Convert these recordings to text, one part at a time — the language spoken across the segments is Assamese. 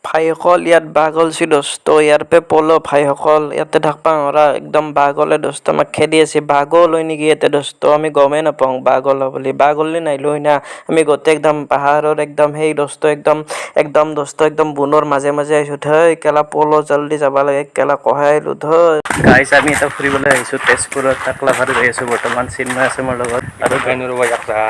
ভাইসকল ইয়াত বাঘ ওলছি দোস্ত ইয়াৰ পে পলো ভাইসকল ইয়াতে থাকবা নৰা একদম বাঘ ওলে দোস্ত আমাক খেদি আছে বাঘো লৈ নেকি ইয়াতে দোস্ত আমি গমেই নাপাওঁ বাঘ ওলা বুলি বাঘ ওলি নাহিলো হয় না আমি গোটেই একদম পাহাৰৰ একদম সেই দোস্ত একদম দোস্ত একদম বুনৰ মাজে মাজে আহিছো ধৈ কেলা পলো জলদি যাবা লাগে কেলা কহাই আহিলো ধৈ গাইছ আমি এটা ফুৰিবলৈ আহিছো তেজপুৰৰ টাকলা ভাৰ গৈ আছো বৰ্তমান চিন্ময় আছে মোৰ লগত আৰু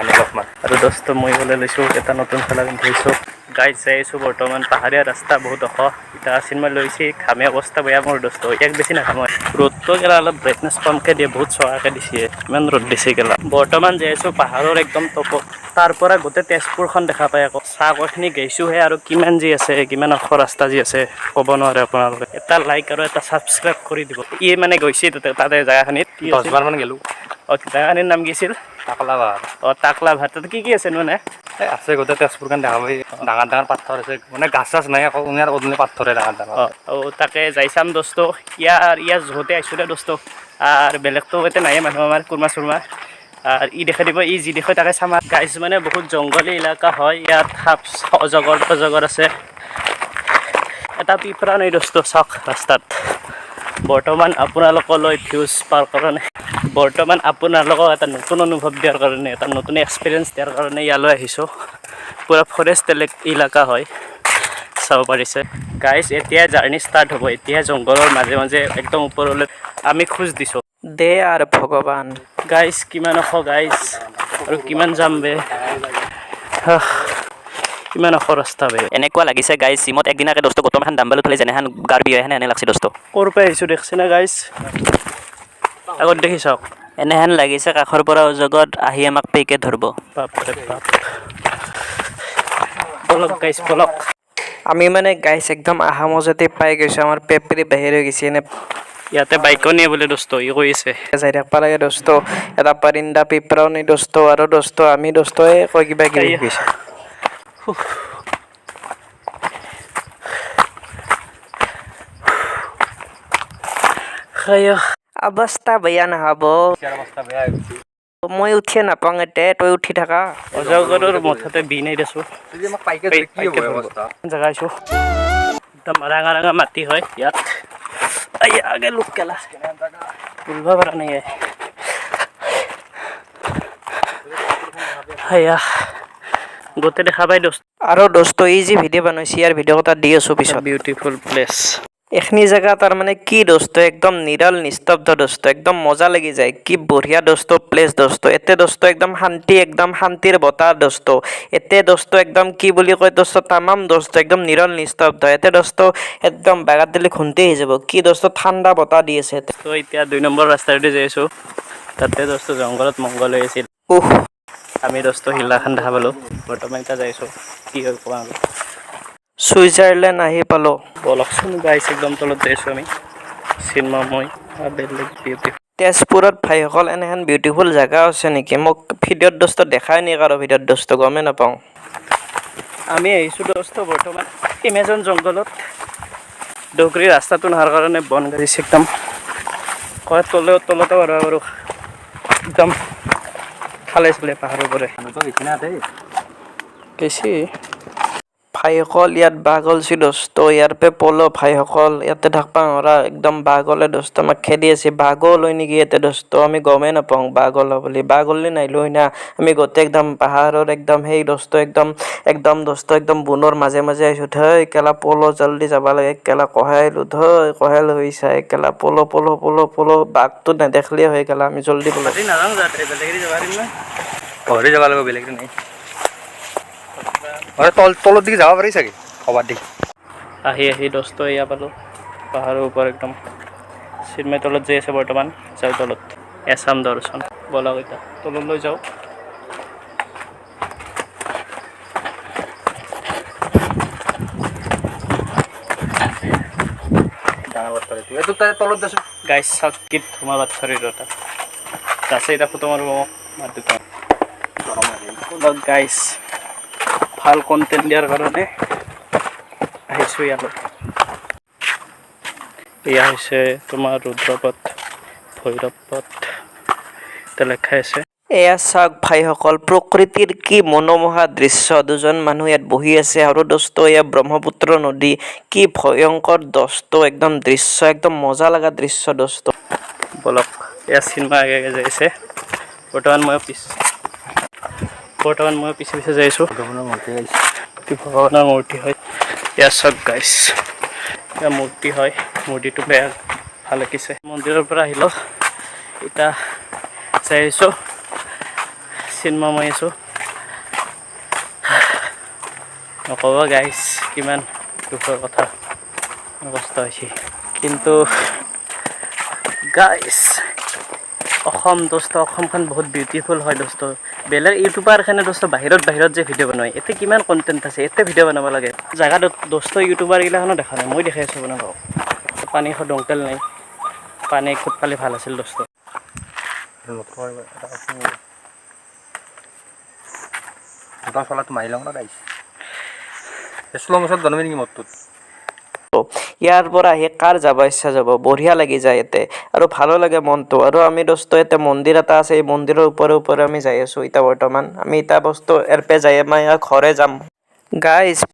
অলপমান আৰু দোস্ত মই ওলাই লৈছো এটা নতুন খেলা পিন্ধিছো গাইজ যাই আছো বৰ্তমান পাহাৰীয়া ৰাস্তা বহুত ওখ এতিয়া চিনেমা লৈছে ঘামে অৱস্থা বেয়া মোৰ দোস্ত ইয়াক বেছি নাঘাম ৰ'দটো কেলা অলপ ব্ৰাইটনেছ কমকৈ দিয়ে বহুত চকাকৈ দিছে ইমান ৰ'দ দিছে কেলা বৰ্তমান যাই আছো পাহাৰৰ একদম টপত তাৰ পৰা গোটেই তেজপুৰখন দেখা পায় আকৌ চাহ কখিনি গৈছোহে আৰু কিমান যি আছে কিমান ওখ ৰাস্তা যি আছে ক'ব নোৱাৰে আপোনালোকে এটা লাইক আৰু এটা ছাবস্ক্ৰাইব কৰি দিব ই মানে গৈছে তাতে জেগাখিনিত 10 বাৰমান গ'লো জেগাখিনিৰ নাম কি আছিল টাকলা ভাৰ টাকলা ভাৰ তাতে কি আছে মানে আছে গোটেই তেজপুৰখন দেখা পাই ডাঙৰ ডাঙৰ পাথৰ আছে মানে গাছ চাছ নাই আকৌ ইয়াৰ অদলি পাথৰে ডাঙৰ ডাঙৰ তাকে যাই চাম দোস্ত ইয়াৰ য'তে আহিছোঁ দে দোস্ত আৰু বেলেগতো ইয়াতে নায়ে মানুহ আমাৰ কুৰমা চুৰমা আর ই দেখা দিব ই যি দেখে তাকে চাম গাইজ মানে বহুত জংগলী এলেকা হয় ইয়াত সাপ অজগৰ আছে এটা পিপৰা নাই দোস্ত চাওক ৰাস্তাত বৰ্তমান আপোনালোকলৈ ভিউজ পাৰ কাৰণে বৰ্তমান আপোনালোকক এটা নতুন অনুভৱ দিয়াৰ কাৰণে এটা নতুন এক্সপিৰিয়েঞ্চ দিয়াৰ কাৰণে ইয়ালৈ আহিছোঁ পুৰা ফৰেষ্ট এলেকা হয় চাব পাৰিছে গাইজ এতিয়া জাৰ্ণি ষ্টাৰ্ট হ'ব এতিয়া জংঘলৰ মাজে মাজে একদম ওপৰলৈ আমি খোজ দিছোঁ দে আৰু ভগৱান গাইজ কিমান ওখ গাইজ আৰু কিমান যাম বে কিমান ওখ ৰাস্তা বে এনেকুৱা লাগিছে গাইজ চিমত একদিনাকে দোস্ত গৌতম এখন দাম্বেল উঠালে যেনেহেন গাৰ বিয় এনে লাগছে দোস্ত ক'ৰ পৰা আহিছোঁ দেখছে না গাইজ আগত দেখি চাওক এনেহেন লাগিছে কাষৰ পৰা অজগত আহি আমাক পেকে ধৰিব বাপৰে বাপ বলক গাইজ বলক আমি মানে গাইজ একদম আহা মজাতে পাই গৈছোঁ আমাৰ পেপৰি বাহিৰ হৈ গৈছে এনে ইয়াতে বাইকো নিয়ে বোলে দোস্ত ই কৈছে যাই থাকবা লাগে দোস্ত এটা পাৰিন্দা পিপৰাও নি দোস্ত আৰু দোস্ত আমি দোস্তই কৈ কিবা কিবি গৈছে অৱস্থা বেয়া নহ'ব মই উঠিয়ে নাপাওঁ এতে তই উঠি থাকা অজগৰৰ মথাতে বি নাই দেছো জেগা আছো একদম ৰাঙা ৰাঙা মাটি হয় ইয়াত আগে লোক কেলা উলবা পৰা নাই গোটেই দেখা পাই দোস্ত আৰু দোস্ত এই যি ভিডিঅ' বনাইছে ইয়াৰ ভিডিঅ' এটা দি আছো পিছত বিউটিফুল প্লেচ এখনি জেগা তাৰ মানে কি দোস্ত একদম নিৰল নিস্তব্ধ দোস্ত একদম মজা লাগি যায় কি বঢ়িয়া দোস্ত প্লেচ দোস্ত এতে দোস্ত একদম শান্তি একদম শান্তিৰ বতাহ দোস্ত এতে দোস্ত একদম কি বুলি কয় দোস্ত তামাম দোস্ত একদম নিৰল নিস্তব্ধ এতে দোস্ত একদম বাগাত দিলে খুন্তি আহি যাব কি দোস্ত ঠাণ্ডা বতাহ দি আছে তো এতিয়া 2 নম্বৰ ৰাস্তাতে যাই আছো তাতে দোস্ত জংঘলত মংগল হৈ আছিল আমি দোস্ত হিলাখান দেখা পালো বৰ্তমান এতিয়া যাই আছো কি হয় কোৱা সুইজাৰলেণ্ড আহি পালো বলকচোন গাইছ একদম তলত যাই আছো আমি চিন্ময় বেলেগ বিউটিফুল তেজপুৰত ভাইসকল এনেহেন বিউটিফুল জেগা আছে নেকি মোক ভিডিঅ'ত দোস্ত দেখাই নি কাৰো ভিডিঅ'ত দোস্ত গমেই নাপাওঁ আমি আহিছোঁ দোস্ত বৰ্তমান ইমেজন জংঘলত ডগৰী ৰাস্তাটো নোহোৱাৰ কাৰণে বন গাড়ীছে একদম কয় তলতে আৰু একদম খালে চালে পাহাৰৰ পৰা বেছি ভাইসকল ইয়াত বাঘ ওলছি দোস্ত ইয়াৰ পে পলো ভাইসকল ইয়াতে থাকবা নৰা একদম বাঘ ওলে দোস্ত আমাক খেদি আছে বাঘো লৈ নেকি ইয়াতে দোস্ত আমি গমেই নাপাওঁ বাঘ ওলা বুলি বাঘ ওলি নাহিলো হয় না আমি গোটেই একদম পাহাৰৰ একদম সেই দোস্ত একদম দোস্ত একদম বুনৰ মাজে মাজে আহিছোঁ ধৈ কেলা পলো জলদি যাবা লাগে কেলা কহাই আহিলো ধৈ কহাই লৈ চাই কেলা পলো বাঘটো নেদেখলিয়ে হয় কেলা আমি জলদি পলো নাযাওঁ যাতে বেলেগ যাব লাগিব বেলেগ নাই তলত দিকে যাব পাৰি চাগে কবাত দি আহি দোস্ত এয়া পালোঁ পাহাৰৰ ওপৰত একদম চিন্ময় তলত যাই আছে বৰ্তমান যাওঁ তলত এছাম দৰ্শন বলক এতিয়া তললৈ যাওঁ তলত যাইছোঁ গাইছ চাওক কি ধুমা বাচ্চাৰিৰ এটা আছে এটা ফটো মাৰিব মাৰ দোকান গাইছ ভাল কণ্টেণ্ট দিয়াৰ কাৰণে আহিছোঁ ইয়ালৈ এয়া হৈছে তোমাৰ ৰুদ্ৰপথ ভৈৰৱ পথ এটা লেখাই আছে এয়া চাওক ভাইসকল, প্ৰকৃতিৰ কি মনোমোহা দৃশ্য। দুজন মানুহ ইয়াত বহি আছে আৰু দোস্ত এয়া ব্ৰহ্মপুত্ৰ নদী। কি ভয়ংকৰ দোস্ত, একদম দৃশ্য একদম মজা লগা দৃশ্য দোস্ত। বলক এয়া চিনেমা আগে আগে যাই আছে। বৰ্তমান মই পিছে পিছে যাই আছোঁ। ভগৱানৰ মূৰ্তি হয়। এয়া চাওক গাইছ, এয়া মূৰ্তি হয়। মূৰ্তিটো বেয়া ভাল লাগিছে। মন্দিৰৰ পৰা আহিলোঁ, এতিয়া চাই আছোঁ, চিনেমা মই আছোঁ। নক'ব গাইছ, কিমান দুখৰ কথা, কষ্ট হৈছে। কিন্তু গাইছ অসম দোস্ত, অসমখন বহুত বিউটিফুল হয় দোস্ত। বেলেগ ইউটিউবাৰ খানে দোস্ত বাহিৰত যে ভিডিঅ' বনায়, এতে কিমান কণ্টেণ্ট আছে, এতে ভিডিঅ' বনাব লাগে। জাগা দোস্ত ইউটিউবাৰ গিলাখনো দেখা নাই, মই দেখাই আছোঁ আপোনাক। পানী দংকেল নাই, পানী খুব পালে ভাল আছিল দোস্ত। চলাটো মাৰি লওঁ না গাইছ, শ্ল' মোচনত বনাবি নেকি মদটোত? ইয়াৰ পৰা আহি কাৰ যাব ইচ্ছা যাব, বঢ়িয়া লাগি যায় ইয়াতে আৰু ভালো লাগে মনটো। আৰু আমি দোস্ত ইয়াতে মন্দিৰ এটা আছে, এই মন্দিৰৰ ওপৰে আমি যাই আছোঁ এতিয়া বৰ্তমান। আমি এটা বস্তু এৰপে যাই আমাৰ ঘৰে যাম গাইজ।